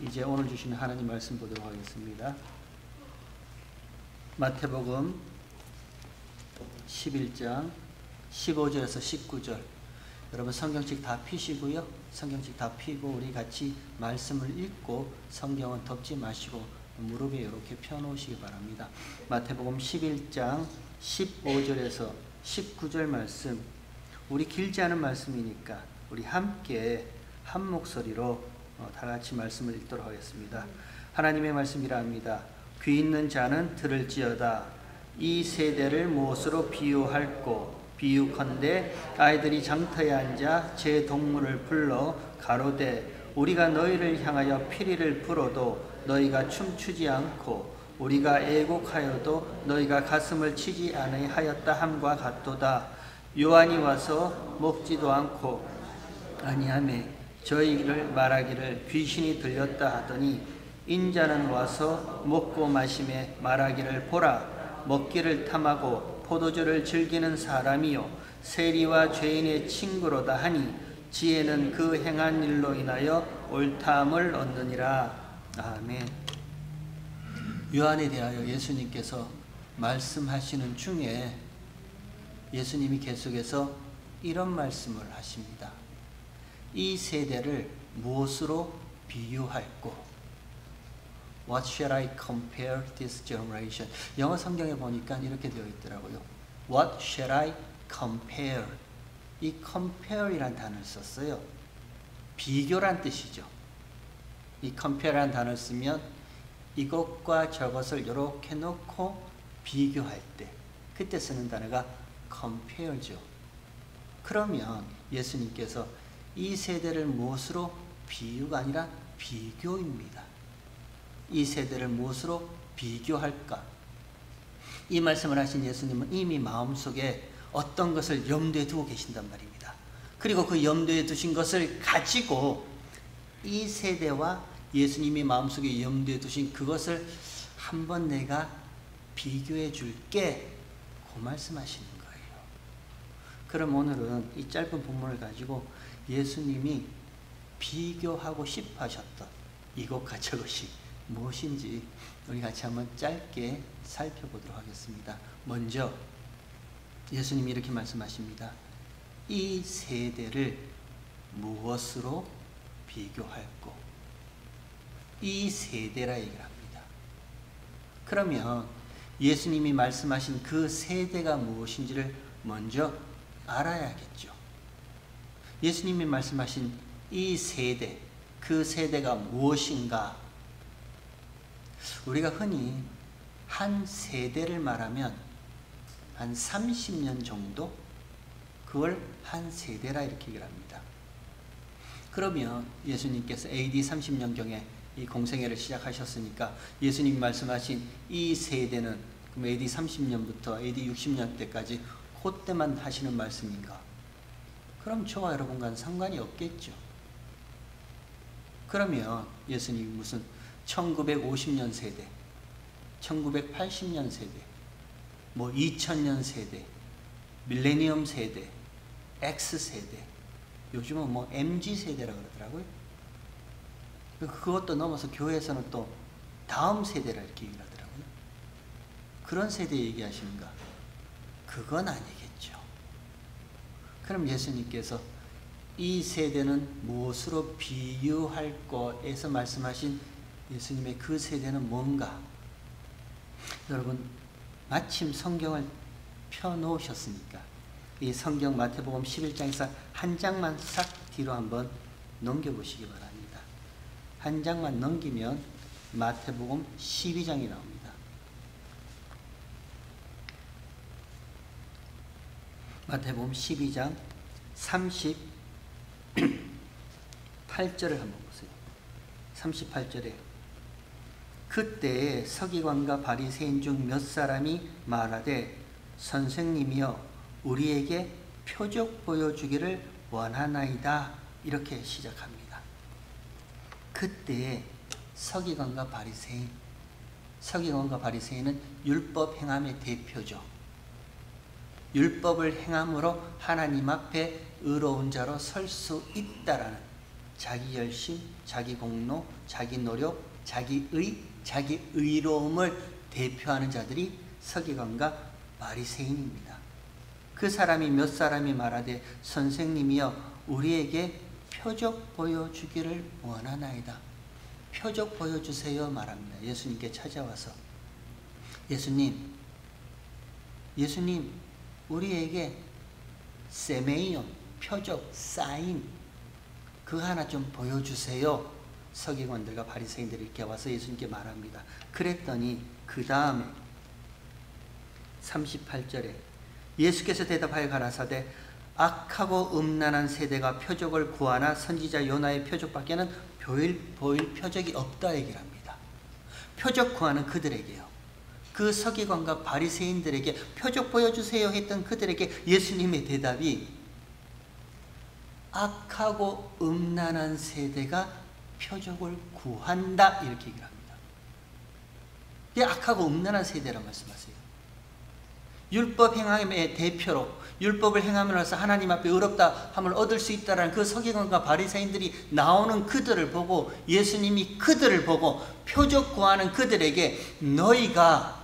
이제 오늘 주시는 하나님 말씀 보도록 하겠습니다. 마태복음 11장 15절에서 19절. 여러분 성경책 다 펴시고요. 성경책 다 펴고 우리 같이 말씀을 읽고 성경은 덮지 마시고 무릎에 이렇게 펴놓으시기 바랍니다. 마태복음 11장 15절에서 19절 말씀. 우리 길지 않은 말씀이니까 우리 함께 한 목소리로 다 같이 말씀을 읽도록 하겠습니다. 하나님의 말씀이라 합니다. 귀 있는 자는 들을지어다. 이 세대를 무엇으로 비유할꼬? 비유컨대 아이들이 장터에 앉아 제 동물을 불러 가로되 우리가 너희를 향하여 피리를 불어도 너희가 춤추지 않고 우리가 애곡하여도 너희가 가슴을 치지 아니하였다 함과 같도다. 요한이 와서 먹지도 않고 아니하매 저희를 말하기를 귀신이 들렸다 하더니 인자는 와서 먹고 마시매 말하기를 보라 먹기를 탐하고 포도주를 즐기는 사람이요 세리와 죄인의 친구로다 하니 지혜는 그 행한 일로 인하여 옳다함을 얻느니라. 아멘. 요한에 대하여 예수님께서 말씀하시는 중에 예수님이 계속해서 이런 말씀을 하십니다. 이 세대를 무엇으로 비유할꼬? What shall I compare this generation? 영어 성경에 보니까 이렇게 되어 있더라고요. What shall I compare? 이 compare이란 단어를 썼어요. 비교란 뜻이죠. 이 compare란 단어를 쓰면 이것과 저것을 이렇게 놓고 비교할 때 그때 쓰는 단어가 compare죠. 그러면 예수님께서 이 세대를 무엇으로 비유가 아니라 비교입니다. 이 세대를 무엇으로 비교할까? 이 말씀을 하신 예수님은 이미 마음속에 어떤 것을 염두에 두고 계신단 말입니다. 그리고 그 염두에 두신 것을 가지고 이 세대와 예수님이 마음속에 염두에 두신 그것을 한번 내가 비교해 줄게 그 말씀하시는 거예요. 그럼 오늘은 이 짧은 본문을 가지고 예수님이 비교하고 싶어 하셨던 이것과 저것이 무엇인지 우리 같이 한번 짧게 살펴보도록 하겠습니다. 먼저 예수님이 이렇게 말씀하십니다. 이 세대를 무엇으로 비교할꼬? 이 세대라 얘기를 합니다. 그러면 예수님이 말씀하신 그 세대가 무엇인지를 먼저 알아야겠죠. 예수님이 말씀하신 이 세대, 그 세대가 무엇인가? 우리가 흔히 한 세대를 말하면 한 30년 정도? 그걸 한 세대라 이렇게 얘기를 합니다. 그러면 예수님께서 AD 30년경에 이 공생애를 시작하셨으니까 예수님이 말씀하신 이 세대는 그럼 AD 30년부터 AD 60년 때까지 그때만 하시는 말씀인가? 그럼 저와 여러분과는 상관이 없겠죠. 그러면 예수님이 무슨 1950년 세대, 1980년 세대, 뭐 2000년 세대, 밀레니엄 세대, X세대, 요즘은 뭐 MZ세대라고 그러더라고요. 그것도 넘어서 교회에서는 또 다음 세대라 이렇게 얘기를 하더라고요. 그런 세대 얘기하시는가? 그건 아니겠죠. 그럼 예수님께서 이 세대는 무엇으로 비유할 거에서 말씀하신 예수님의 그 세대는 뭔가? 여러분 마침 성경을 펴놓으셨으니까 이 성경 마태복음 11장에서 한 장만 싹 뒤로 한번 넘겨보시기 바랍니다. 한 장만 넘기면 마태복음 12장이 나옵니다. 마태복음 12장 38절을 한번 보세요. 38절에 그때에 서기관과 바리새인 중 몇 사람이 말하되 선생님이여 우리에게 표적 보여주기를 원하나이다. 이렇게 시작합니다. 그때에 서기관과 바리새인, 서기관과 바리새인은 율법 행함의 대표죠. 율법을 행함으로 하나님 앞에 의로운 자로 설 수 있다라는 자기 열심, 자기 공로, 자기 노력, 자기 의로움을 대표하는 자들이 서기관과 바리새인입니다. 그 사람이 몇 사람이 말하되 선생님이여 우리에게 표적 보여주기를 원하나이다. 표적 보여주세요 말합니다. 예수님께 찾아와서 예수님 우리에게 세메이온 표적 사인 그거 하나 좀 보여주세요. 서기관들과 바리새인들이 이렇게 와서 예수님께 말합니다. 그랬더니 그 다음에 38절에 예수께서 대답하여 가라사대 악하고 음란한 세대가 표적을 구하나 선지자 요나의 표적밖에는 보일 표적이 없다 얘기를 합니다. 표적 구하는 그들에게요. 그 서기관과 바리새인들에게 표적 보여주세요 했던 그들에게 예수님의 대답이 악하고 음란한 세대가 표적을 구한다 이렇게 얘기를 합니다. 이게 악하고 음란한 세대라고 말씀하세요. 율법 행함의 대표로 율법을 행함으로써 하나님 앞에 의롭다 함을 얻을 수 있다라는 그 서기관과 바리새인들이 나오는 그들을 보고 예수님이 그들을 보고 표적 구하는 그들에게 너희가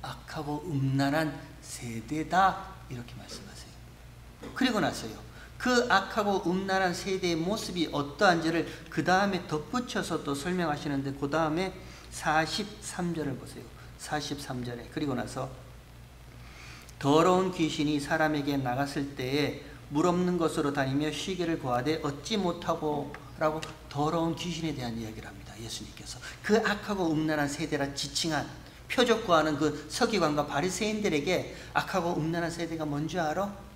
악하고 음란한 세대다 이렇게 말씀하세요. 그리고 나서요. 그 악하고 음란한 세대의 모습이 어떠한지를 그 다음에 덧붙여서 또 설명하시는데 그 다음에 43절을 보세요. 43절에 그리고 나서 더러운 귀신이 사람에게 나갔을 때에 물 없는 곳으로 다니며 쉬기를 구하되 얻지 못하고 라고 더러운 귀신에 대한 이야기를 합니다. 예수님께서 그 악하고 음란한 세대라 지칭한 표적 구하는 그 서기관과 바리새인들에게 악하고 음란한 세대가 뭔지 알아?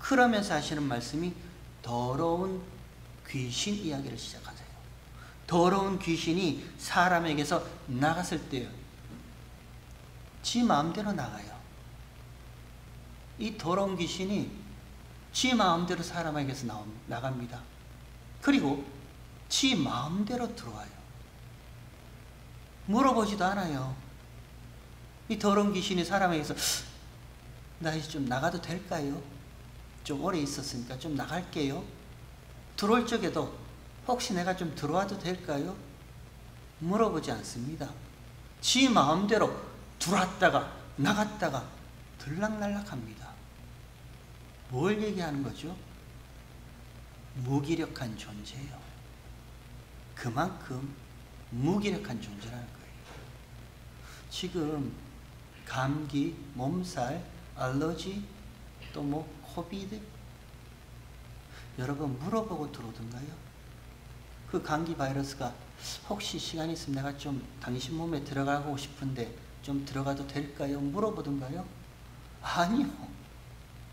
그러면서 하시는 말씀이 더러운 귀신 이야기를 시작하세요. 더러운 귀신이 사람에게서 나갔을 때요. 지 마음대로 나가요. 이 더러운 귀신이 지 마음대로 사람에게서 나갑니다. 그리고 지 마음대로 들어와요. 물어보지도 않아요. 이 더러운 귀신이 사람에게서 나 이제 좀 나가도 될까요? 좀 오래 있었으니까 좀 나갈게요. 들어올 적에도 혹시 내가 좀 들어와도 될까요? 물어보지 않습니다. 지 마음대로 들어왔다가 나갔다가 들락날락합니다. 뭘 얘기하는 거죠? 무기력한 존재예요. 그만큼 무기력한 존재라는 거예요. 지금 감기, 몸살, 알러지, 또 뭐 코비드 여러분 물어보고 들어오던가요? 그 감기 바이러스가 혹시 시간 있으면 내가 좀 당신 몸에 들어가고 싶은데 좀 들어가도 될까요? 물어보던가요? 아니요.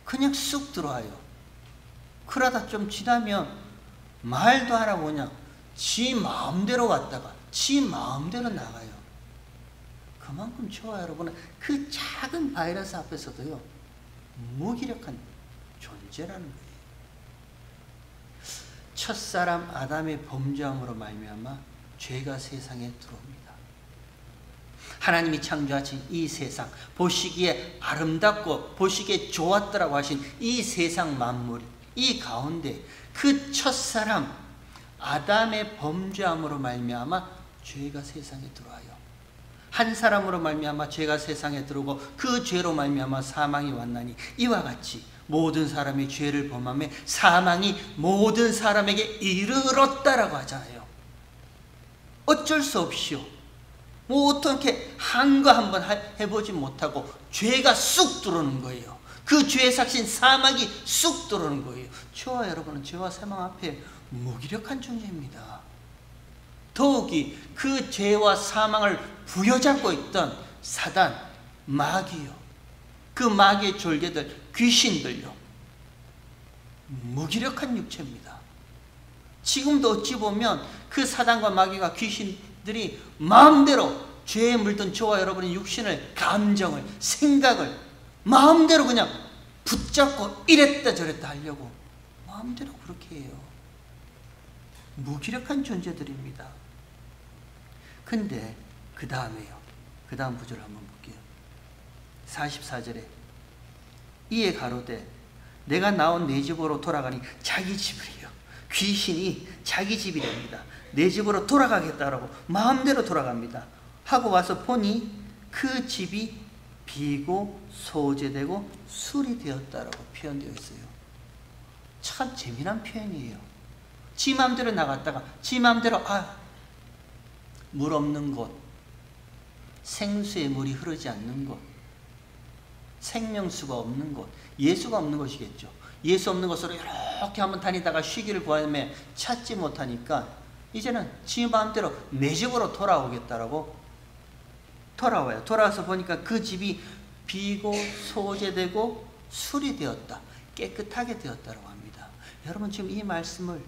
그냥 쑥 들어와요. 그러다 좀 지나면 말도 안 하고 그냥 지 마음대로 왔다가 지 마음대로 나가요. 그만큼 저와 여러분은 그 작은 바이러스 앞에서도요 무기력한 존재라는 거예요. 첫사람 아담의 범죄함으로 말미암아 죄가 세상에 들어옵니다. 하나님이 창조하신 이 세상, 보시기에 아름답고 보시기에 좋았더라고 하신 이 세상 만물, 이 가운데 그 첫사람 아담의 범죄함으로 말미암아 죄가 세상에 들어와요. 한 사람으로 말미암아 죄가 세상에 들어오고 그 죄로 말미암아 사망이 왔나니 이와 같이 모든 사람이 죄를 범하며 사망이 모든 사람에게 이르렀다라고 하잖아요. 어쩔 수 없이요. 뭐 어떻게 한 거 한번 해보지 못하고 죄가 쑥 들어오는 거예요. 그 죄의 삭신 사망이 쑥 들어오는 거예요. 저와 여러분은 죄와 사망 앞에 무기력한 존재입니다. 더욱이 그 죄와 사망을 부여잡고 있던 사단, 마귀요. 그 마귀의 졸개들, 귀신들요. 무기력한 육체입니다. 지금도 어찌 보면 그 사단과 마귀가 귀신들이 마음대로 죄에 물든 저와 여러분의 육신을, 감정을, 생각을 마음대로 그냥 붙잡고 이랬다 저랬다 하려고 마음대로 그렇게 해요. 무기력한 존재들입니다. 근데 그 다음에요. 그 다음 구절을 한번 볼게요. 44절에 이에 가로되 내가 나온 내 집으로 돌아가니 자기 집을요. 귀신이 자기 집이 됩니다. 내 집으로 돌아가겠다라고 마음대로 돌아갑니다. 하고 와서 보니 그 집이 비고 소재되고 술이 되었다라고 표현되어 있어요. 참 재미난 표현이에요. 지 마음대로 나갔다가 지 마음대로 물 없는 곳, 생수의 물이 흐르지 않는 곳, 생명수가 없는 곳, 예수가 없는 곳이겠죠. 예수 없는 곳으로 이렇게 한번 다니다가 쉬기를 구하며 찾지 못하니까 이제는 지 마음대로 내 집으로 돌아오겠다라고 돌아와요. 돌아와서 보니까 그 집이 비고 소재되고 술이 되었다. 깨끗하게 되었다고 합니다. 여러분 지금 이 말씀을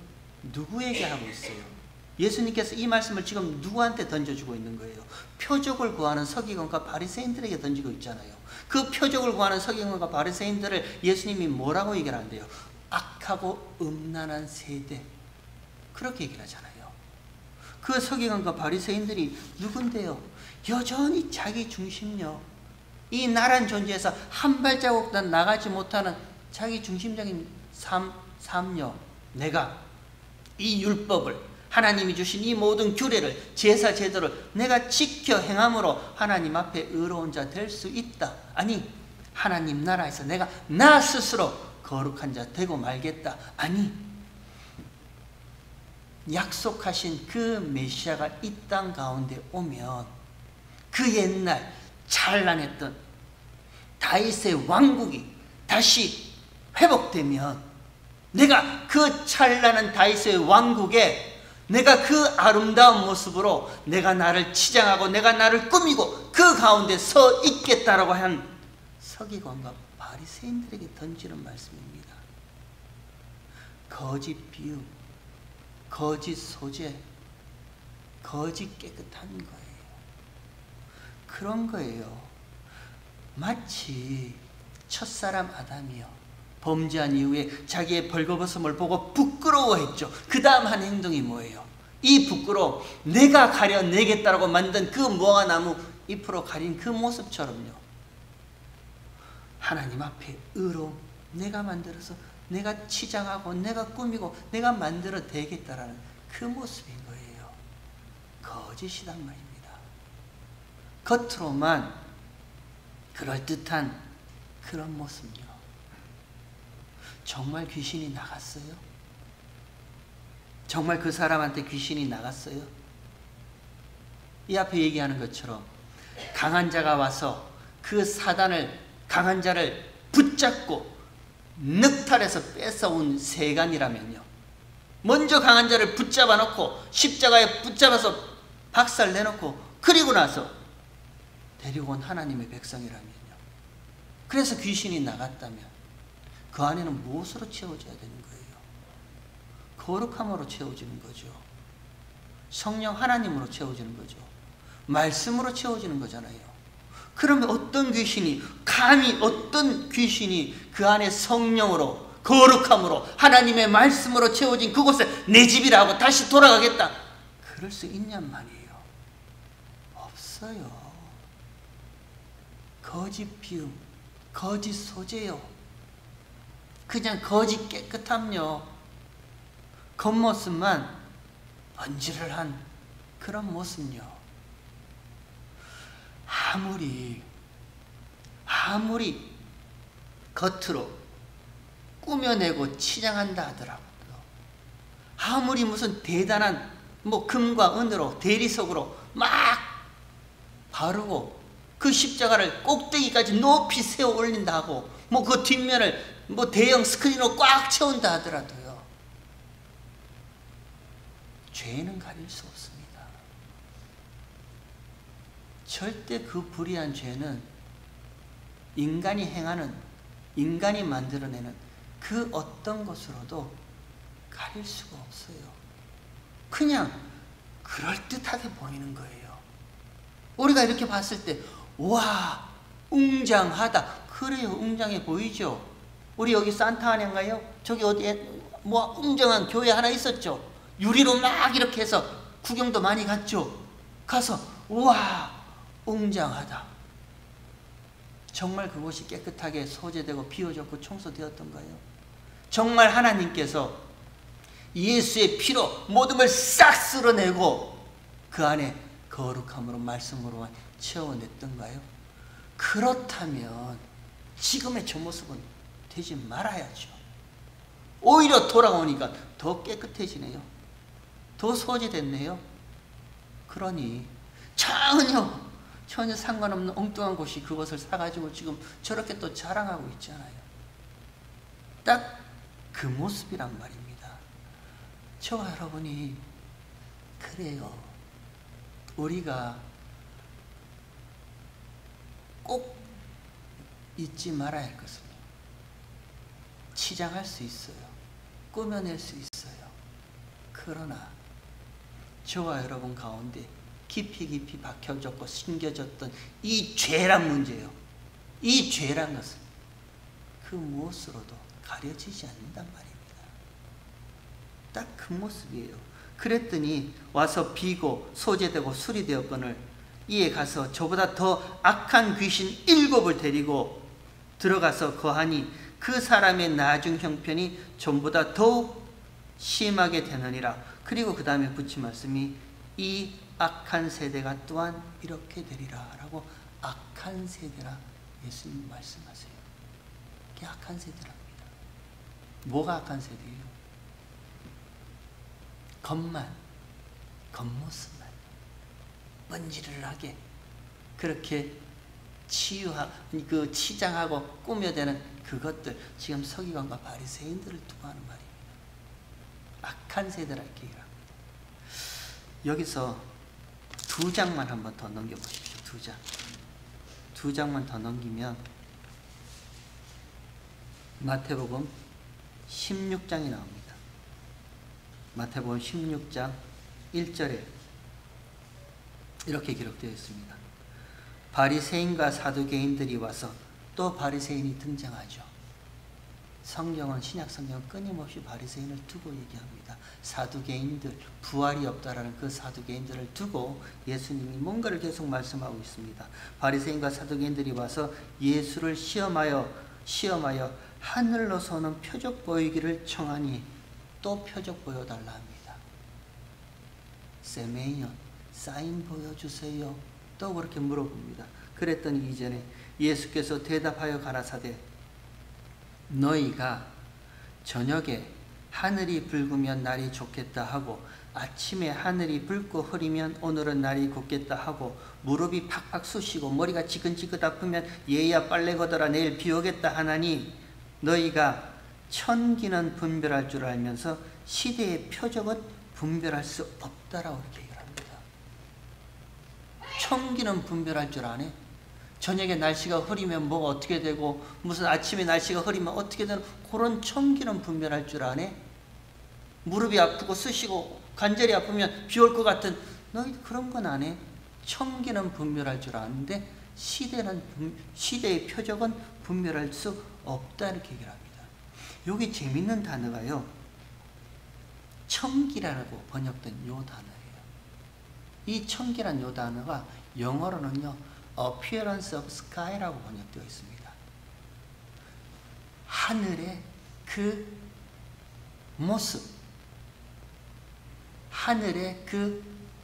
누구에게 하고 있어요? 예수님께서 이 말씀을 지금 누구한테 던져주고 있는 거예요? 표적을 구하는 서기관과 바리새인들에게 던지고 있잖아요. 그 표적을 구하는 서기관과 바리새인들을 예수님이 뭐라고 얘기를 한대요? 악하고 음란한 세대, 그렇게 얘기를 하잖아요. 그 서기관과 바리새인들이 누군데요? 여전히 자기 중심력, 이 나란 존재에서 한 발자국도 나가지 못하는 자기 중심적인 삶력, 내가 이 율법을, 하나님이 주신 이 모든 규례를, 제사 제도를 내가 지켜 행함으로 하나님 앞에 의로운 자 될 수 있다. 아니, 하나님 나라에서 내가 나 스스로 거룩한 자 되고 말겠다. 아니, 약속하신 그 메시아가 이 땅 가운데 오면 그 옛날 찬란했던 다윗의 왕국이 다시 회복되면 내가 그 찬란한 다윗의 왕국에 내가 그 아름다운 모습으로 내가 나를 치장하고 내가 나를 꾸미고 그 가운데 서 있겠다라고 한 서기관과 바리새인들에게 던지는 말씀입니다. 거짓 비유, 거짓 소재, 거짓 깨끗한 거예요. 그런 거예요. 마치 첫사람 아담이요, 범죄한 이후에 자기의 벌거벗음을 보고 부끄러워했죠. 그 다음 한 행동이 뭐예요? 이 부끄러움, 내가 가려내겠다라고 만든 그 무화과나무 잎으로 가린 그 모습처럼요. 하나님 앞에 의로움, 내가 만들어서 내가 치장하고 내가 꾸미고 내가 만들어 되겠다라는 그 모습인 거예요. 거짓이란 말입니다. 겉으로만 그럴듯한 그런 모습이요. 정말 귀신이 나갔어요? 정말 그 사람한테 귀신이 나갔어요? 이 앞에 얘기하는 것처럼 강한 자가 와서 그 사단을, 강한 자를 붙잡고 늑탈해서 뺏어온 세간이라면요, 먼저 강한 자를 붙잡아 놓고 십자가에 붙잡아서 박살 내놓고 그리고 나서 데리고 온 하나님의 백성이라면요, 그래서 귀신이 나갔다면 그 안에는 무엇으로 채워져야 되는 거예요? 거룩함으로 채워지는 거죠. 성령 하나님으로 채워지는 거죠. 말씀으로 채워지는 거잖아요. 그러면 어떤 귀신이, 감히 어떤 귀신이 그 안에 성령으로, 거룩함으로, 하나님의 말씀으로 채워진 그곳에 내 집이라고 다시 돌아가겠다, 그럴 수 있냔 말이에요. 없어요. 거짓 비유, 거짓 소재요. 그냥 거짓 깨끗함요. 겉모습만 번지르르한 그런 모습요. 아무리 겉으로 꾸며내고 치장한다 하더라고요, 아무리 무슨 대단한 금과 은으로 대리석으로 막 바르고 그 십자가를 꼭대기까지 높이 세워 올린다 하고 그 뒷면을 대형 스크린으로 꽉 채운다 하더라도요, 죄는 가릴 수 없습니다. 절대 그 불의한 죄는 인간이 행하는, 인간이 만들어내는 그 어떤 것으로도 가릴 수가 없어요. 그냥 그럴듯하게 보이는 거예요. 우리가 이렇게 봤을 때 와, 웅장하다. 그래요, 웅장해 보이죠. 우리 여기 산타 아닌가요? 저기 어디에 웅장한 교회 하나 있었죠. 유리로 막 이렇게 해서 구경도 많이 갔죠. 가서 우와, 웅장하다. 정말 그곳이 깨끗하게 소재되고 비워졌고 청소되었던가요? 정말 하나님께서 예수의 피로 모든 걸 싹 쓸어내고 그 안에 거룩함으로 말씀으로만 채워냈던가요? 그렇다면 지금의 저 모습은 되지 말아야죠. 오히려 돌아오니까 더 깨끗해지네요. 더 소지됐네요. 그러니 전혀 상관없는 엉뚱한 곳이 그것을 사가지고 지금 저렇게 또 자랑하고 있잖아요. 딱 그 모습이란 말입니다. 저와 여러분이 그래요. 우리가 꼭 잊지 말아야 할 것은 치장할 수 있어요. 꾸며낼 수 있어요. 그러나 저와 여러분 가운데 깊이 박혀졌고 숨겨졌던 이 죄란 문제요. 이 죄란 것은 그 무엇으로도 가려지지 않는단 말입니다. 딱 그 모습이에요. 그랬더니 와서 비고 소재되고 술이 되었거늘 이에 가서 저보다 더 악한 귀신 7을 데리고 들어가서 거하니 그 사람의 나중 형편이 전보다 더욱 심하게 되느니라. 그리고 그 다음에 붙인 말씀이 이 악한 세대가 또한 이렇게 되리라 라고 악한 세대라 예수님 말씀하세요. 그게 악한 세대랍니다. 뭐가 악한 세대예요? 겉모습만 번지르르하게 그렇게 치장하고 꾸며대는 그것들, 지금 서기관과 바리새인들을 두고 하는 말입니다. 악한 세대라 이렇게 얘기합니다. 여기서 2장만 한번 더 넘겨보십시오. 2장만 더 넘기면 마태복음 16장이 나옵니다. 마태복음 16장 1절에 이렇게 기록되어 있습니다. 바리새인과 사두개인들이 와서, 또 바리새인이 등장하죠. 성경은, 신약 성경은 끊임없이 바리새인을 두고 얘기합니다. 사두개인들, 부활이 없다라는 그 사두개인들을 두고 예수님이 뭔가를 계속 말씀하고 있습니다. 바리새인과 사두개인들이 와서 예수를 시험하여 하늘로서는 표적 보이기를 청하니, 또 표적 보여달라 합니다. 세메이언, 사인 보여주세요. 또 그렇게 물어봅니다. 그랬더니 이전에 예수께서 대답하여 가라사대 너희가 저녁에 하늘이 붉으면 날이 좋겠다 하고 아침에 하늘이 붉고 흐리면 오늘은 날이 곱겠다 하고 무릎이 팍팍 쑤시고 머리가 지근지근 아프면 얘야 빨래 걷어라 내일 비 오겠다 하나니 너희가 천기는 분별할 줄 알면서 시대의 표적은 분별할 수 없다라고 이렇게 얘기를 합니다. 천기는 분별할 줄 아네? 저녁에 날씨가 흐리면 뭐가 어떻게 되고 무슨 아침에 날씨가 흐리면 어떻게 되는 그런 천기는 분별할 줄 아네? 무릎이 아프고 쑤시고 관절이 아프면 비 올 것 같은 너희 그런 건 안 해? 천기는 분별할 줄 아는데 시대의 표적은 분별할 수 없다 이렇게 얘기를 합니다. 여기 재밌는 단어가요. 천기라고 번역된 요 단어예요. 이 천기란 요 단어가 영어로는요. appearance of sky라고 번역되어 있습니다. 하늘의 그 모습, 하늘의 그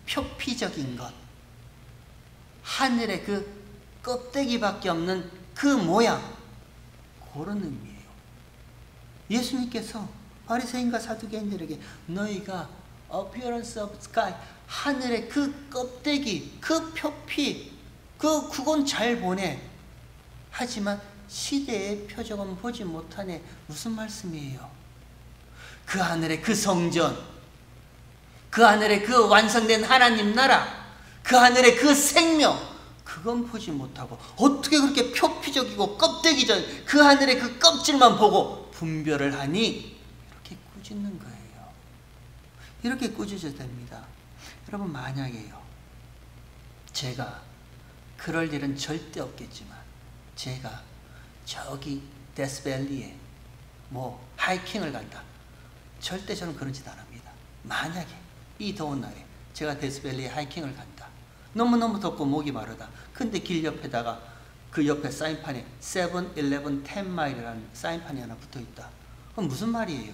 표피적인 것, 하늘의 그 껍데기밖에 없는 그 모양, 그런 의미예요. 예수님께서 바리새인과 사두개인들에게 너희가 appearance of sky, 하늘의 그 껍데기, 그 표피, 그건 잘 보네. 하지만 시대의 표적은 보지 못하네. 무슨 말씀이에요? 그 하늘의 그 성전, 그 하늘의 그 완성된 하나님 나라, 그 하늘의 그 생명, 그건 보지 못하고 어떻게 그렇게 표피적이고 껍데기전 그 하늘의 그 껍질만 보고 분별을 하니? 이렇게 꾸짖는 거예요. 이렇게 꾸짖어야 됩니다. 여러분, 만약에요, 제가 그럴 일은 절대 없겠지만 제가 저기 데스밸리에 하이킹을 간다. 절대 저는 그런 짓 안 합니다. 만약에 이 더운 날에 제가 데스밸리에 하이킹을 간다. 너무너무 덥고 목이 마르다. 근데 길 옆에다가 그 옆에 사인판에 7, 11, 10 마일이라는 사인판이 하나 붙어 있다. 그럼 무슨 말이에요?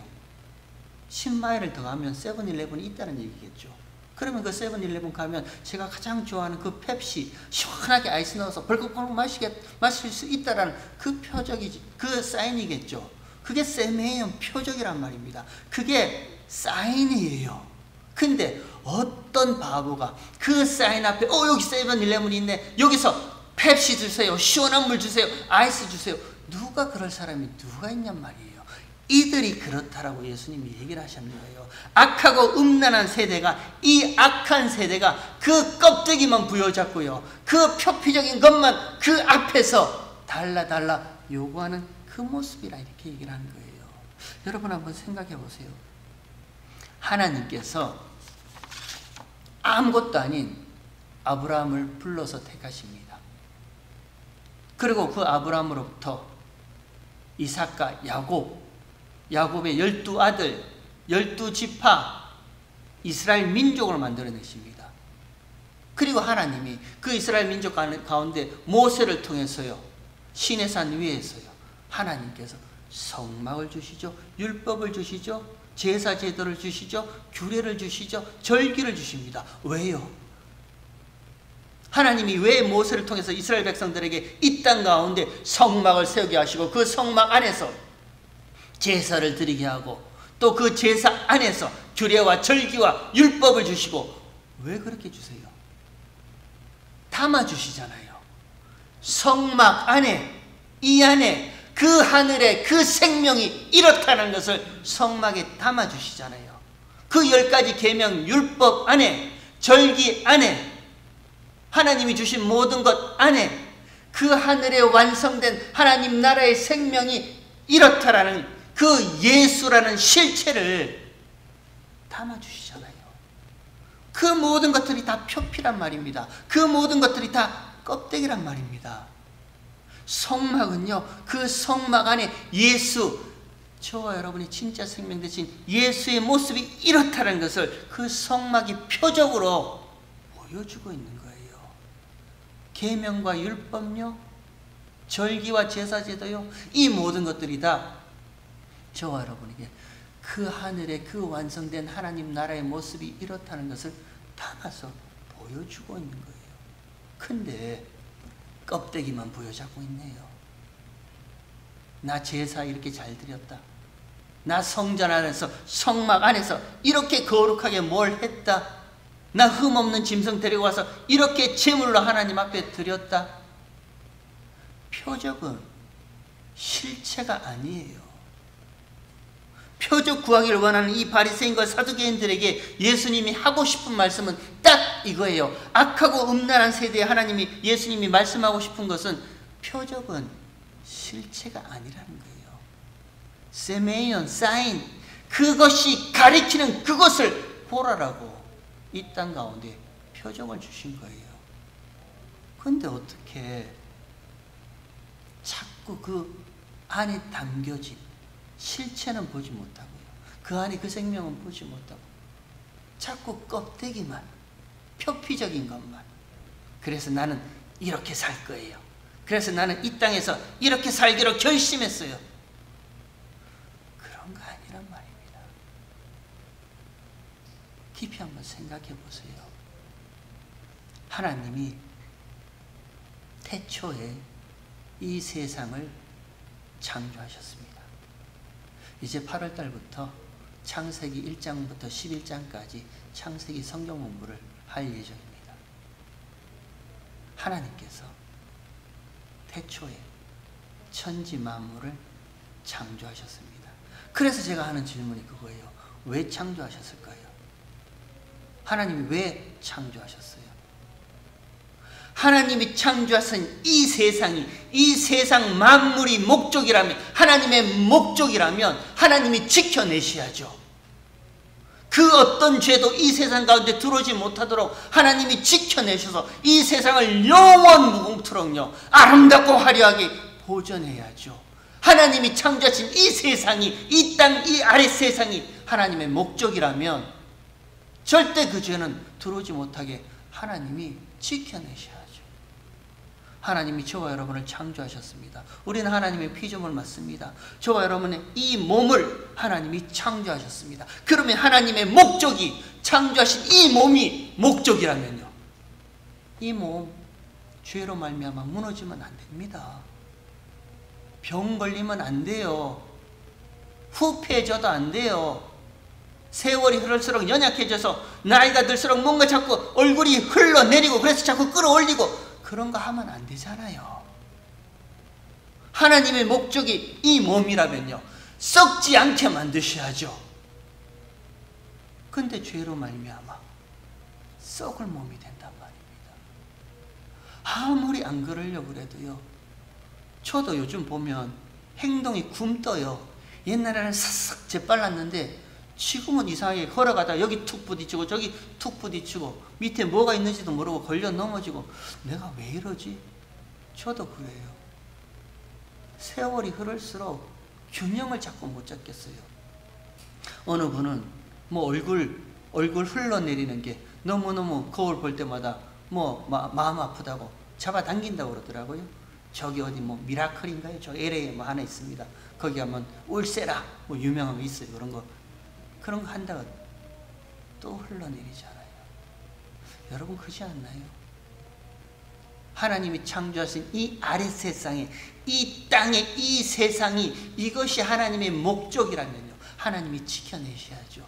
10마일을 더 가면 세븐일레븐이 있다는 얘기겠죠. 그러면 그 세븐일레븐 가면 제가 가장 좋아하는 그 펩시 시원하게 아이스 넣어서 벌컥벌컥 마실 수 있다라는 그 표적이지, 그 사인이겠죠. 그게 세메이언 표적이란 말입니다. 그게 사인이에요. 근데 어떤 바보가 그 사인 앞에 여기 세븐일레븐이 있네, 여기서 펩시 주세요, 시원한 물 주세요, 아이스 주세요. 누가 그럴 사람이 누가 있냔 말이에요. 이들이 그렇다라고 예수님이 얘기를 하셨는 거예요. 악하고 음란한 세대가, 이 악한 세대가 그 껍데기만 부여잡고요, 그 표피적인 것만 그 앞에서 달라 요구하는 그 모습이라 이렇게 얘기를 하는 거예요. 여러분 한번 생각해 보세요. 하나님께서 아무것도 아닌 아브라함을 불러서 택하십니다. 그리고 그 아브라함으로부터 이삭과 야곱의 12아들, 12지파 이스라엘 민족을 만들어내십니다. 그리고 하나님이 그 이스라엘 민족 가운데 모세를 통해서요, 시내산 위에서요, 하나님께서 성막을 주시죠, 율법을 주시죠, 제사 제도를 주시죠, 규례를 주시죠, 절기를 주십니다. 왜요? 하나님이 왜 모세를 통해서 이스라엘 백성들에게 이 땅 가운데 성막을 세우게 하시고 그 성막 안에서 제사를 드리게 하고 또 그 제사 안에서 규례와 절기와 율법을 주시고 왜 그렇게 주세요? 담아주시잖아요. 성막 안에, 이 안에 그 하늘에 그 생명이 이렇다는 것을 성막에 담아주시잖아요. 그 10가지 계명 율법 안에, 절기 안에, 하나님이 주신 모든 것 안에 그 하늘에 완성된 하나님 나라의 생명이 이렇다라는 그 예수라는 실체를 담아주시잖아요. 그 모든 것들이 다 표피란 말입니다. 그 모든 것들이 다 껍데기란 말입니다. 성막은요, 그 성막 안에 예수, 저와 여러분이 진짜 생명 되신 예수의 모습이 이렇다는 것을 그 성막이 표적으로 보여주고 있는 거예요. 계명과 율법요, 절기와 제사제도요, 이 모든 것들이 다 저와 여러분에게 그 하늘에 그 완성된 하나님 나라의 모습이 이렇다는 것을 담아서 보여주고 있는 거예요. 근데 껍데기만 부여잡고 있네요. 나 제사 이렇게 잘 드렸다, 나 성전 안에서 성막 안에서 이렇게 거룩하게 뭘 했다, 나 흠없는 짐승 데리고 와서 이렇게 제물로 하나님 앞에 드렸다. 표적은 실체가 아니에요. 표적 구하기를 원하는 이 바리새인과 사두개인들에게 예수님이 하고 싶은 말씀은 딱 이거예요. 악하고 음란한 세대에 하나님이, 예수님이 말씀하고 싶은 것은 표적은 실체가 아니라는 거예요. 세메이언, 사인, 그것이 가리키는 그것을 보라라고 이 땅 가운데 표적을 주신 거예요. 그런데 어떻게 자꾸 그 안에 담겨진 실체는 보지 못하고요, 그 안에 그 생명은 보지 못하고 자꾸 껍데기만, 표피적인 것만, 그래서 나는 이렇게 살 거예요, 그래서 나는 이 땅에서 이렇게 살기로 결심했어요. 그런 거 아니란 말입니다. 깊이 한번 생각해 보세요. 하나님이 태초에 이 세상을 창조하셨습니다. 이제 8월 달부터 창세기 1장부터 11장까지 창세기 성경 공부를 할 예정입니다. 하나님께서 태초에 천지 만물을 창조하셨습니다. 그래서 제가 하는 질문이 그거예요. 왜 창조하셨을까요? 하나님이 왜 창조하셨어요? 하나님이 창조하신 이 세상이, 이 세상 만물이 목적이라면, 하나님의 목적이라면 하나님이 지켜내셔야죠. 그 어떤 죄도 이 세상 가운데 들어오지 못하도록 하나님이 지켜내셔서 이 세상을 영원 무궁토록요 아름답고 화려하게 보존해야죠. 하나님이 창조하신 이 세상이, 이 땅, 이 아래 세상이 하나님의 목적이라면 절대 그 죄는 들어오지 못하게 하나님이 지켜내셔야죠. 하나님이 저와 여러분을 창조하셨습니다. 우리는 하나님의 피조물 맞습니다. 저와 여러분의 이 몸을 하나님이 창조하셨습니다. 그러면 하나님의 목적이, 창조하신 이 몸이 목적이라면요, 이 몸 죄로 말미암아 무너지면 안 됩니다. 병 걸리면 안 돼요. 후패해져도 안 돼요. 세월이 흐를수록 연약해져서 나이가 들수록 뭔가 자꾸 얼굴이 흘러내리고 그래서 자꾸 끌어올리고 그런 거 하면 안 되잖아요. 하나님의 목적이 이 몸이라면요, 썩지 않게 만드셔야죠. 근데 죄로 말미암아 썩을 몸이 된단 말입니다. 아무리 안 그러려고 그래도요, 저도 요즘 보면 행동이 굼떠요. 옛날에는 싹싹 재빨랐는데 지금은 이상하게 걸어가다 여기 툭 부딪히고 저기 툭 부딪히고 밑에 뭐가 있는지도 모르고 걸려 넘어지고, 내가 왜 이러지? 저도 그래요. 세월이 흐를수록 균형을 자꾸 못 잡겠어요. 어느 분은 뭐 얼굴 흘러내리는 게 너무너무 거울 볼 때마다 뭐 마음 아프다고 잡아당긴다고 그러더라고요. 저기 어디 뭐 미라클인가요? 저 LA에 뭐 하나 있습니다. 거기 가면 울세라 뭐 유명한 거 있어요. 그런 거 한다가 또 흘러내리잖아요. 여러분 그렇지 않나요? 하나님이 창조하신 이 아래 세상에, 이 땅에, 이 세상이, 이것이 하나님의 목적이라면요, 하나님이 지켜내셔야죠.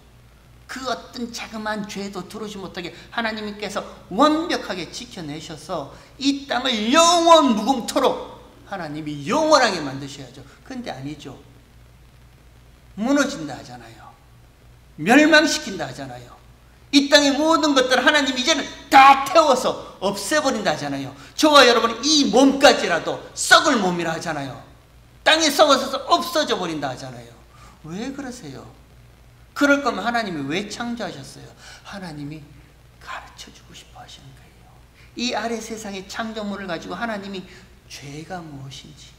그 어떤 자그마한 죄도 들어오지 못하게 하나님께서 완벽하게 지켜내셔서 이 땅을 영원 무궁토록 하나님이 영원하게 만드셔야죠. 근데 아니죠. 무너진다 하잖아요. 멸망시킨다 하잖아요. 이 땅의 모든 것들을 하나님이 이제는 다 태워서 없애버린다 하잖아요. 저와 여러분은 이 몸까지라도 썩을 몸이라 하잖아요. 땅에 썩어서 없어져 버린다 하잖아요. 왜 그러세요? 그럴 거면 하나님이 왜 창조하셨어요? 하나님이 가르쳐주고 싶어 하시는 거예요. 이 아래 세상의 창조물을 가지고 하나님이 죄가 무엇인지,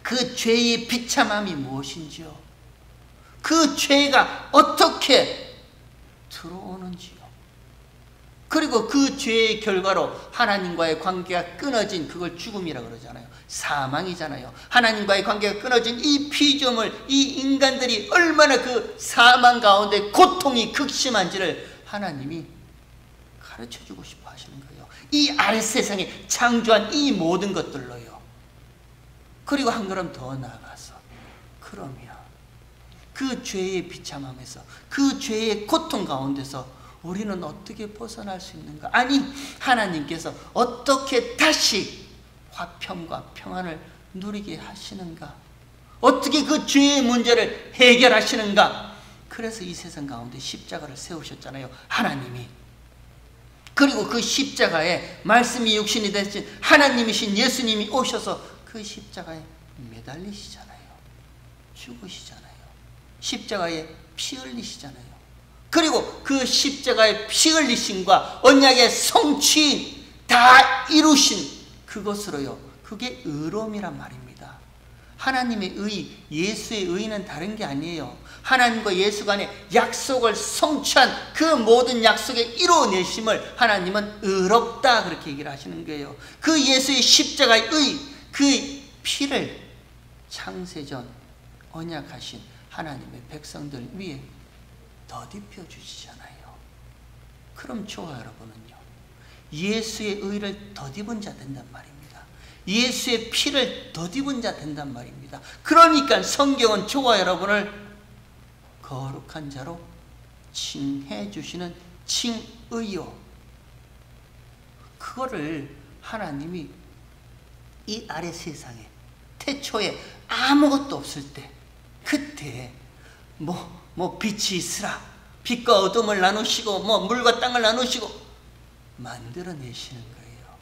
그 죄의 비참함이 무엇인지요, 그 죄가 어떻게 들어오는지요, 그리고 그 죄의 결과로 하나님과의 관계가 끊어진 그걸 죽음이라고 그러잖아요. 사망이잖아요. 하나님과의 관계가 끊어진 이 피조물, 이 인간들이 얼마나 그 사망 가운데 고통이 극심한지를 하나님이 가르쳐주고 싶어 하시는 거예요. 이 아래 세상에 창조한 이 모든 것들로요. 그리고 한 걸음 더 나아가서, 그러면 그 죄의 비참함에서, 그 죄의 고통 가운데서 우리는 어떻게 벗어날 수 있는가? 아니, 하나님께서 어떻게 다시 화평과 평안을 누리게 하시는가? 어떻게 그 죄의 문제를 해결하시는가? 그래서 이 세상 가운데 십자가를 세우셨잖아요, 하나님이. 그리고 그 십자가에 말씀이 육신이 되신 하나님이신 예수님이 오셔서 그 십자가에 매달리시잖아요. 죽으시잖아요. 십자가에 피 흘리시잖아요. 그리고 그 십자가의 피 흘리심과 언약의 성취 다 이루신 그것으로요, 그게 의로움이란 말입니다. 하나님의 의, 예수의 의는 다른 게 아니에요. 하나님과 예수 간의 약속을 성취한 그 모든 약속의 이루어내심을 하나님은 의롭다 그렇게 얘기를 하시는 거예요. 그 예수의 십자가의 의, 그 피를 창세전 언약하신 하나님의 백성들 위에 덧입혀 주시잖아요. 그럼 저와 여러분은요, 예수의 의를 덧입은 자 된단 말입니다. 예수의 피를 덧입은 자 된단 말입니다. 그러니까 성경은 저와 여러분을 거룩한 자로 칭해 주시는 칭의요, 그거를 하나님이 이 아래 세상에 태초에 아무것도 없을 때, 그때 뭐 빛이 있으라, 빛과 어둠을 나누시고 뭐 물과 땅을 나누시고 만들어내시는 거예요.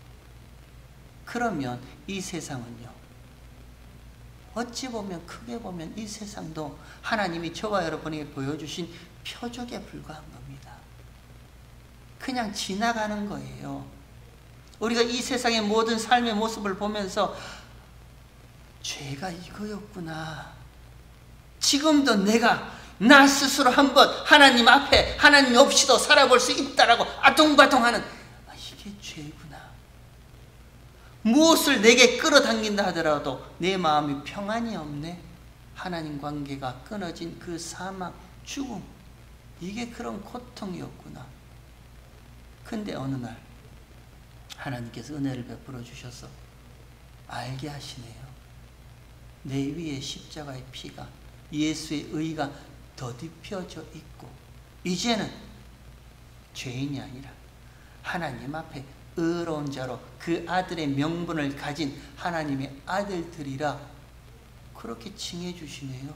그러면 이 세상은요, 어찌 보면 크게 보면 이 세상도 하나님이 저와 여러분에게 보여주신 표적에 불과한 겁니다. 그냥 지나가는 거예요. 우리가 이 세상의 모든 삶의 모습을 보면서 죄가 이거였구나, 지금도 내가 나 스스로 한번 하나님 앞에 하나님 없이도 살아볼 수 있다라고 아둥바둥하는, 이게 죄구나. 무엇을 내게 끌어당긴다 하더라도 내 마음이 평안이 없네. 하나님 관계가 끊어진 그 사망, 죽음, 이게 그런 고통이었구나. 근데 어느 날 하나님께서 은혜를 베풀어 주셔서 알게 하시네요. 내 위에 십자가의 피가, 예수의 의가 더딥혀져 있고 이제는 죄인이 아니라 하나님 앞에 의로운 자로 그 아들의 명분을 가진 하나님의 아들들이라 그렇게 칭해 주시네요.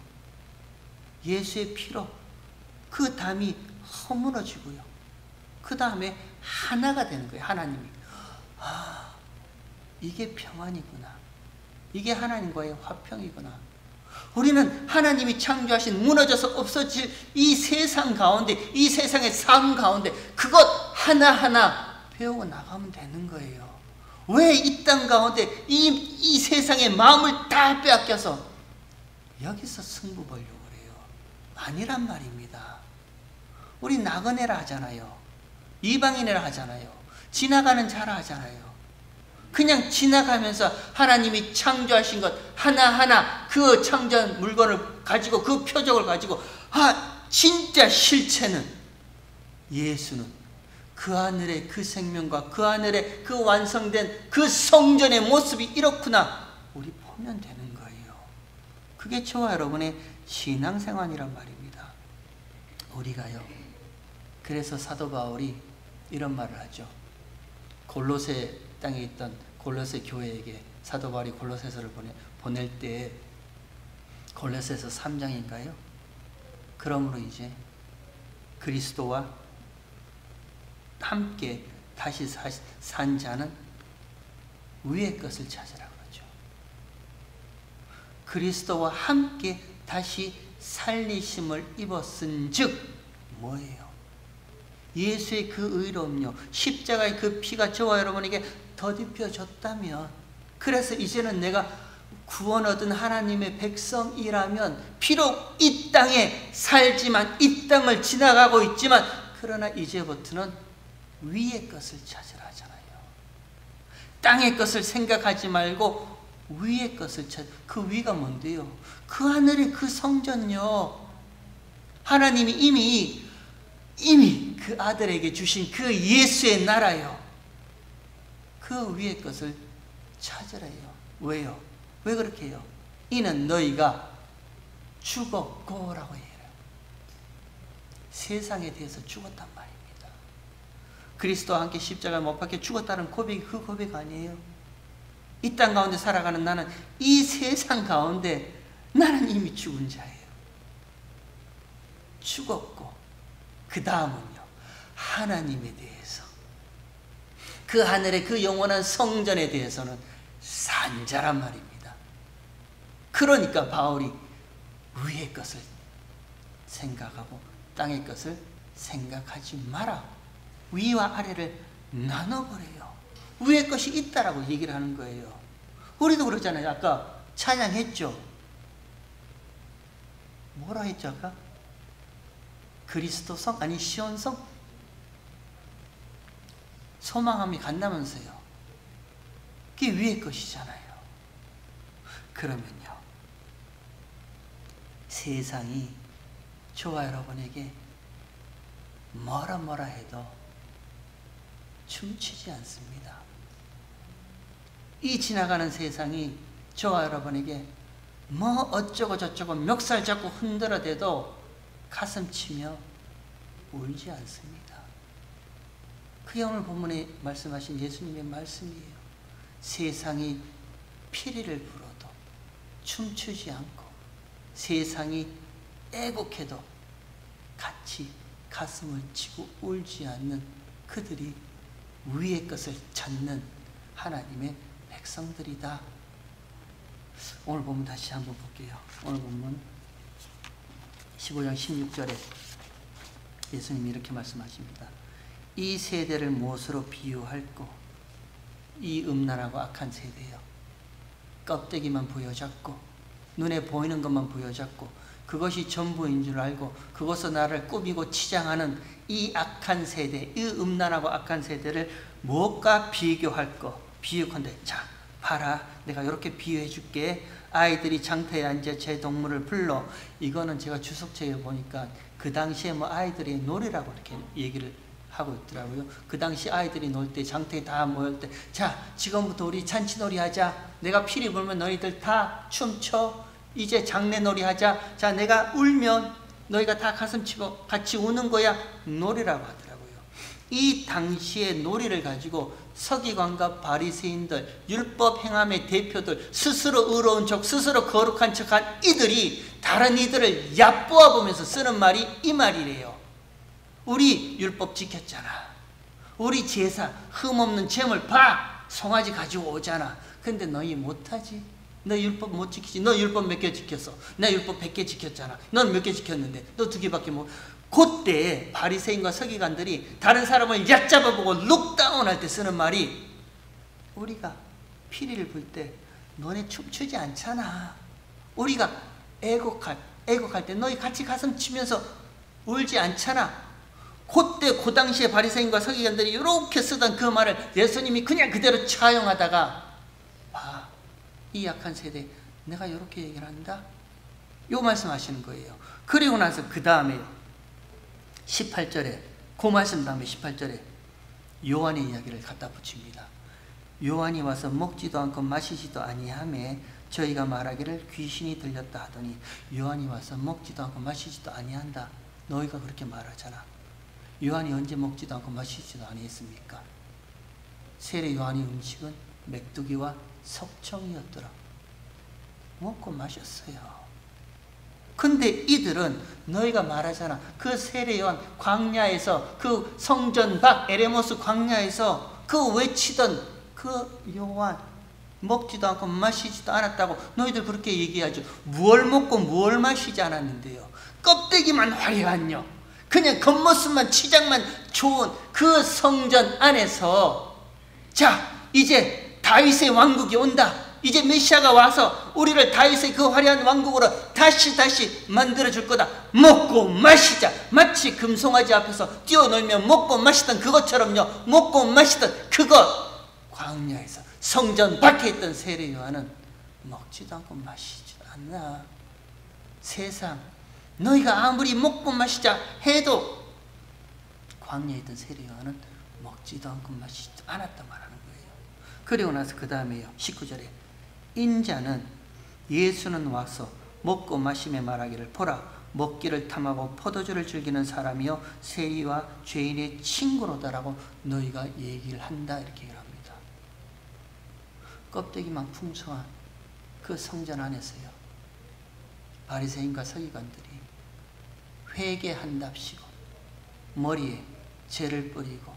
예수의 피로 그 담이 허물어지고요. 그 다음에 하나가 되는 거예요. 하나님이. 아, 이게 평안이구나. 이게 하나님과의 화평이구나. 우리는 하나님이 창조하신 무너져서 없어질 이 세상 가운데, 이 세상의 삶 가운데 그것 하나하나 배우고 나가면 되는 거예요. 왜 이 땅 가운데 이 세상의 마음을 다 빼앗겨서 여기서 승부 보려고 그래요? 아니란 말입니다. 우리 나그네라 하잖아요. 이방인이라 하잖아요. 지나가는 자라 하잖아요. 그냥 지나가면서 하나님이 창조하신 것 하나하나 그 창조한 물건을 가지고 그 표적을 가지고 진짜 실체는 예수는 그 하늘의 그 생명과 그 하늘의 그 완성된 그 성전의 모습이 이렇구나 우리 보면 되는 거예요. 그게 저와 여러분의 신앙생활이란 말입니다. 우리가요. 그래서 사도 바울이 이런 말을 하죠. 골로새 땅에 있던 골로새 교회에게 사도 바울이 골로새서를 보낼 때 골로새서 3장인가요? 그러므로 이제 그리스도와 함께 다시 산 자는 위의 것을 찾으라 그러죠. 그리스도와 함께 다시 살리심을 입었은 즉 뭐예요? 예수의 그 의로움요, 십자가의 그 피가 저와 여러분에게 더딥혀졌다면, 그래서 이제는 내가 구원 얻은 하나님의 백성이라면 비록 이 땅에 살지만 이 땅을 지나가고 있지만 그러나 이제부터는 위의 것을 찾으라 하잖아요. 땅의 것을 생각하지 말고 위의 것을 찾. 그 위가 뭔데요? 그 하늘의 그 성전요, 하나님이 이미 그 아들에게 주신 그 예수의 나라요, 그 위의 것을 찾으래요. 왜요? 왜 그렇게 해요? 이는 너희가 죽었고 라고 해요. 세상에 대해서 죽었단 말입니다. 그리스도와 함께 십자가에 못 박혀 죽었다는 고백이 그 고백 아니에요. 이 땅 가운데 살아가는 나는 이 세상 가운데 나는 이미 죽은 자예요. 죽었고 그 다음은요, 하나님에 대해서, 그 하늘의 그 영원한 성전에 대해서는 산 자란 말입니다. 그러니까 바울이 위의 것을 생각하고 땅의 것을 생각하지 마라. 위와 아래를 나눠버려요. 위의 것이 있다라고 얘기를 하는 거예요. 우리도 그러잖아요. 아까 찬양했죠. 뭐라 했죠 아까? 그리스도성? 아니 시온성? 소망함이 간다면서요. 그게 위의 것이잖아요. 그러면요, 세상이 저와 여러분에게 뭐라 해도 춤추지 않습니다. 이 지나가는 세상이 저와 여러분에게 뭐 어쩌고 저쩌고 멱살 잡고 흔들어대도 가슴 치며 울지 않습니다. 그게 오늘 본문에 말씀하신 예수님의 말씀이에요. 세상이 피리를 불어도 춤추지 않고, 세상이 애곡해도 같이 가슴을 치고 울지 않는 그들이 위의 것을 찾는 하나님의 백성들이다. 오늘 본문 다시 한번 볼게요. 오늘 본문 15장 16절에 예수님이 이렇게 말씀하십니다. 이 세대를 무엇으로 비유할꼬? 이 음란하고 악한 세대요. 껍데기만 부여잡고 눈에 보이는 것만 부여잡고 그것이 전부인 줄 알고 그것으로 나를 꾸미고 치장하는 이 악한 세대, 이 음란하고 악한 세대를 무엇과 비교할꼬? 비유컨대 자, 봐라, 내가 이렇게 비유해 줄게. 아이들이 장터에 앉아 제 동물을 불러. 이거는 제가 주석책에 보니까 그 당시에 뭐 아이들의 노래라고 이렇게 얘기를 하고 있더라고요. 그 당시 아이들이 놀 때, 장터에 다 모일 때, 자, 지금부터 우리 잔치놀이 하자. 내가 피리 불면 너희들 다 춤춰. 이제 장례놀이 하자. 자, 내가 울면 너희가 다 가슴치고 같이 우는 거야. 노래라고 하더라고요. 이 당시의 노래를 가지고 서기관과 바리새인들, 율법 행함의 대표들, 스스로 의로운 척, 스스로 거룩한 척한 이들이 다른 이들을 얕보아 보면서 쓰는 말이 이 말이래요. 우리 율법 지켰잖아. 우리 제사 흠없는 제물 봐, 송아지 가지고 오잖아. 근데 너희 못하지. 너 율법 못 지키지. 너 율법 몇 개 지켰어? 나 율법 100개 지켰잖아. 넌 몇 개 지켰는데 너 2개밖에 못. 그때 바리새인과 서기관들이 다른 사람을 얕잡아보고 룩다운할 때 쓰는 말이, 우리가 피리를 불 때 너네 춤추지 않잖아. 우리가 애곡할 때 너희 같이 가슴 치면서 울지 않잖아. 그때 그 당시에 바리새인과 서기관들이 이렇게 쓰던 그 말을 예수님이 그냥 그대로 차용하다가, 봐, 이 약한 세대 내가 이렇게 얘기를 한다, 요 말씀하시는 거예요. 그리고 나서 그 다음에 18절에, 그 말씀 다음에 18절에 요한의 이야기를 갖다 붙입니다. 요한이 와서 먹지도 않고 마시지도 아니하매 저희가 말하기를 귀신이 들렸다 하더니, 요한이 와서 먹지도 않고 마시지도 아니한다, 너희가 그렇게 말하잖아. 요한이 언제 먹지도 않고 마시지도 아니했습니까? 세례 요한의 음식은 메뚜기와 석청이었더라. 먹고 마셨어요. 근데 이들은 너희가 말하잖아. 그 세례 요한 광야에서, 그 성전 밖 에레모스 광야에서 그 외치던 그 요한 먹지도 않고 마시지도 않았다고 너희들 그렇게 얘기하죠. 무얼 먹고 무얼 마시지 않았는데요. 껍데기만 화려한요, 그냥 겉모습만 치장만 좋은 그 성전 안에서, 자, 이제 다윗의 왕국이 온다. 이제 메시아가 와서 우리를 다윗의 그 화려한 왕국으로 다시 만들어줄 거다. 먹고 마시자. 마치 금송아지 앞에서 뛰어놀며 먹고 마시던 그것처럼요. 먹고 마시던 그것. 광야에서 성전 밖에 있던 세례 요한은 먹지도 않고 마시지도 않나. 세상, 너희가 아무리 먹고 마시자 해도 광야에 있던 세례 요한은 먹지도 않고 마시지도 않았다 말하는 거예요. 그리고 나서 그 다음에요, 19절에 인자는, 예수는 와서 먹고 마시며 말하기를, 보라, 먹기를 탐하고 포도주를 즐기는 사람이요 세리와 죄인의 친구로다라고 너희가 얘기를 한다, 이렇게 얘기를 합니다. 껍데기만 풍성한 그 성전 안에서요, 바리새인과 서기관들이 회개한답시고 머리에 죄를 뿌리고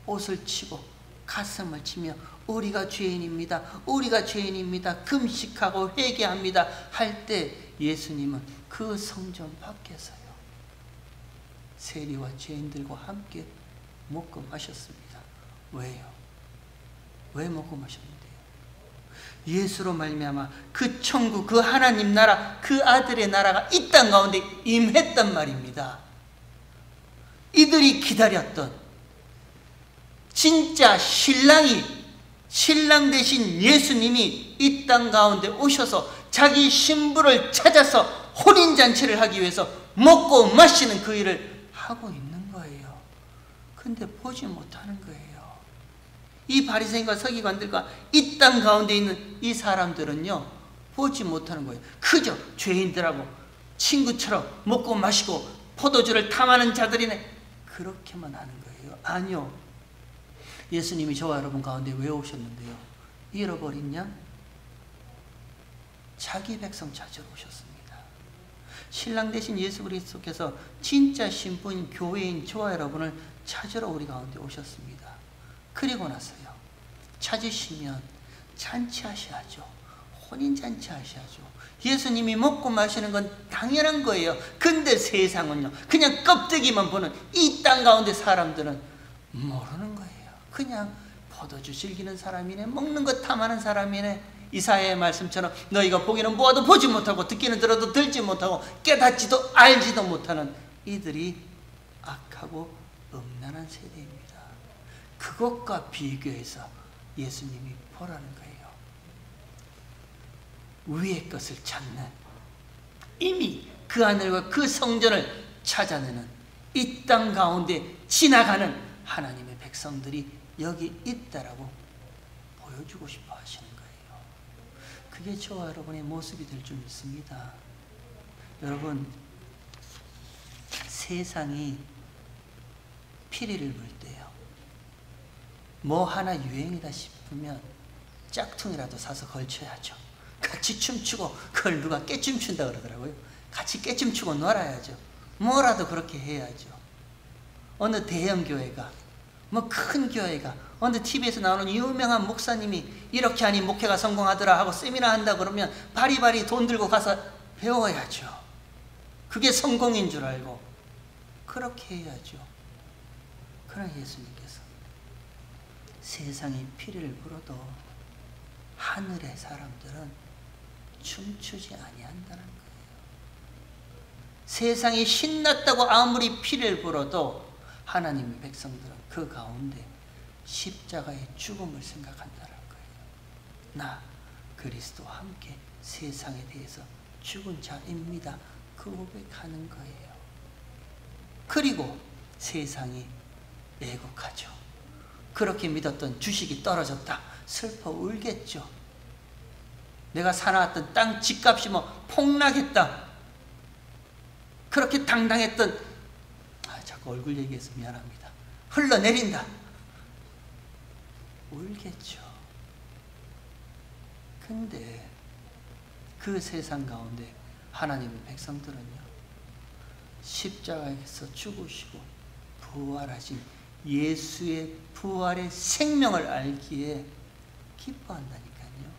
옷을 치고 가슴을 치며 우리가 죄인입니다, 우리가 죄인입니다, 금식하고 회개합니다 할 때 예수님은 그 성전 밖에서요 세리와 죄인들과 함께 먹고 마셨습니다. 왜요? 왜 먹고 마셨는데요? 예수로 말미암아 그 천국, 그 하나님 나라, 그 아들의 나라가 이 땅 가운데 임했단 말입니다. 이들이 기다렸던 진짜 신랑 되신 예수님이 이 땅 가운데 오셔서 자기 신부를 찾아서 혼인잔치를 하기 위해서 먹고 마시는 그 일을 하고 있는 거예요. 근데 보지 못하는 거예요. 이 바리새인과 서기관들과 이 땅 가운데 있는 이 사람들은요, 보지 못하는 거예요. 그저 죄인들하고 친구처럼 먹고 마시고 포도주를 탐하는 자들이네, 그렇게만 하는 거예요. 아니요, 예수님이 저와 여러분 가운데 왜 오셨는데요? 잃어버렸냐? 자기 백성 찾으러 오셨습니다. 신랑 되신 예수 그리스도께서 진짜 신부인 교회인 저와 여러분을 찾으러 우리 가운데 오셨습니다. 그리고 나서요, 찾으시면 잔치하셔야죠. 혼인잔치 하셔야죠. 예수님이 먹고 마시는 건 당연한 거예요. 근데 세상은요, 그냥 껍데기만 보는 이 땅 가운데 사람들은 모르는 거예요. 그냥 포도주 즐기는 사람이네, 먹는 거 탐하는 사람이네. 이사야의 말씀처럼 너희가 보기는 보아도 보지 못하고 듣기는 들어도 들지 못하고 깨닫지도 알지도 못하는 이들이 악하고 음란한 세대입니다. 그것과 비교해서 예수님이 보라는 거예요. 위의 것을 찾는, 이미 그 하늘과 그 성전을 찾아내는, 이 땅 가운데 지나가는 하나님의 백성들이 여기 있다라고 보여주고 싶어 하시는 거예요. 그게 저와 여러분의 모습이 될 줄 믿습니다. 여러분, 세상이 피리를 불 때요, 뭐 하나 유행이다 싶으면 짝퉁이라도 사서 걸쳐야죠. 같이 춤추고, 그걸 누가 깨춤춘다 그러더라고요. 같이 깨춤추고 놀아야죠. 뭐라도 그렇게 해야죠. 어느 대형 교회가, 뭐 큰 교회가, 어느 TV에서 나오는 유명한 목사님이 이렇게 하니 목회가 성공하더라 하고 세미나 한다 그러면 바리바리 돈 들고 가서 배워야죠. 그게 성공인 줄 알고 그렇게 해야죠. 그러나 예수님께서 세상이 피리를 불어도 하늘의 사람들은 춤추지 아니한다는 거예요. 세상이 신났다고 아무리 피를 불어도 하나님의 백성들은 그 가운데 십자가의 죽음을 생각한다는 거예요. 나 그리스도와 함께 세상에 대해서 죽은 자입니다. 그 고백하는 거예요. 그리고 세상이 애곡하죠. 그렇게 믿었던 주식이 떨어졌다. 슬퍼 울겠죠. 내가 사놔왔던 땅 집값이 뭐 폭락했다. 그렇게 당당했던, 자꾸 얼굴 얘기해서 미안합니다. 흘러내린다. 울겠죠. 근데 그 세상 가운데 하나님의 백성들은요, 십자가에서 죽으시고 부활하신 예수의 부활의 생명을 알기에 기뻐한다니까요.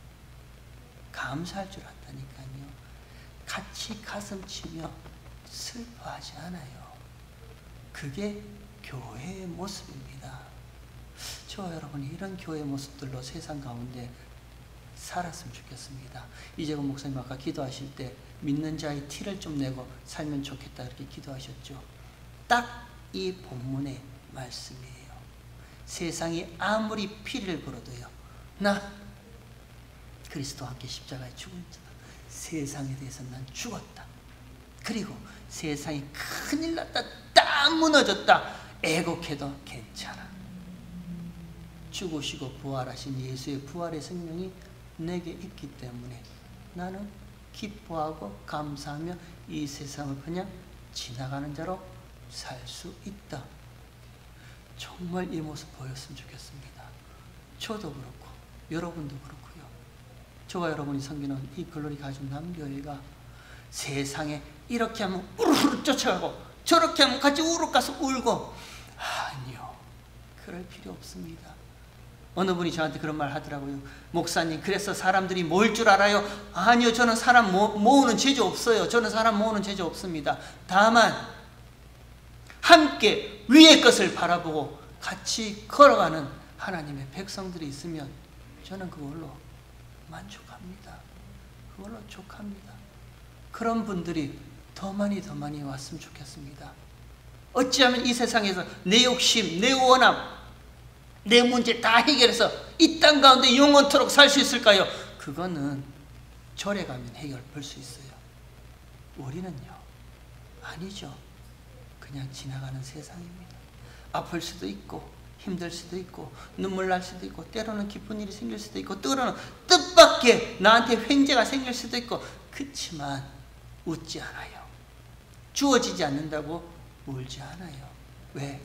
감사할 줄 안다니까요. 같이 가슴 치며 슬퍼하지 않아요. 그게 교회의 모습입니다. 저와 여러분이 이런 교회의 모습들로 세상 가운데 살았으면 좋겠습니다. 이재건 목사님 아까 기도하실 때 믿는 자의 티를 좀 내고 살면 좋겠다 이렇게 기도하셨죠. 딱 이 본문의 말씀이에요. 세상이 아무리 피를 불어도요, 나 그리스도와 함께 십자가에 죽은 자다. 세상에 대해서 난 죽었다. 그리고 세상이 큰일 났다, 딱 무너졌다 애곡해도 괜찮아. 죽으시고 부활하신 예수의 부활의 생명이 내게 있기 때문에 나는 기뻐하고 감사하며 이 세상을 그냥 지나가는 자로 살 수 있다. 정말 이 모습 보였으면 좋겠습니다. 저도 그렇고 여러분도 그렇고요. 저와 여러분이 섬기는 이 글로리 가족 남교회가 세상에 이렇게 하면 우르르 쫓아가고 저렇게 하면 같이 우르르 가서 울고, 아니요, 그럴 필요 없습니다. 어느 분이 저한테 그런 말 하더라고요. 목사님, 그래서 사람들이 모일 줄 알아요? 아니요, 저는 사람 모으는 재주 없어요. 저는 사람 모으는 재주 없습니다. 다만 함께 위의 것을 바라보고 같이 걸어가는 하나님의 백성들이 있으면 저는 그걸로 만족합니다. 그걸로 족합니다. 그런 분들이 더 많이 왔으면 좋겠습니다. 어찌하면 이 세상에서 내 욕심, 내 원함, 내 문제 다 해결해서 이 땅 가운데 영원토록 살 수 있을까요? 그거는 절에 가면 해결 볼 수 있어요. 우리는요, 아니죠. 그냥 지나가는 세상입니다. 아플 수도 있고 힘들 수도 있고 눈물 날 수도 있고 때로는 기쁜 일이 생길 수도 있고 때로는 뜻밖의 나한테 횡재가 생길 수도 있고, 그렇지만 웃지 않아요. 주어지지 않는다고 울지 않아요. 왜?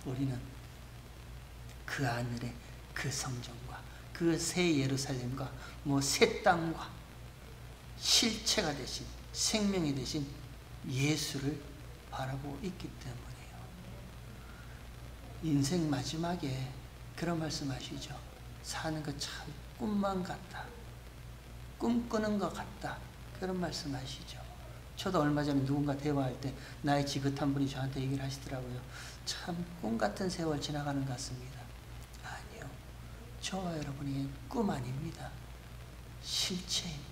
우리는 그 하늘의 그 성전과 그 새 예루살렘과 뭐 새 땅과 실체가 되신 생명이 되신 예수를 바라보고 있기 때문이에요. 인생 마지막에 그런 말씀 하시죠. 사는 거 참 꿈만 같다. 꿈꾸는 것 같다. 그런 말씀 하시죠. 저도 얼마 전에 누군가 대화할 때 나의 지긋한 분이 저한테 얘기를 하시더라고요. 참 꿈같은 세월 지나가는 것 같습니다. 아니요, 저와 여러분이 꿈 아닙니다. 실체입니다.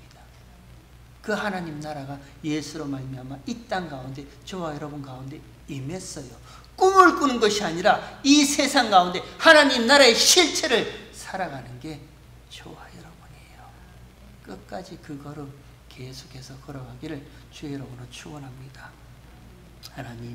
그 하나님 나라가 예수로 말미암아 이 땅 가운데 저와 여러분 가운데 임했어요. 꿈을 꾸는 것이 아니라 이 세상 가운데 하나님 나라의 실체를 살아가는 게 저와 여러분이에요. 끝까지 그 걸음 계속해서 걸어가기를 주의 이름으로 축원합니다. 하나님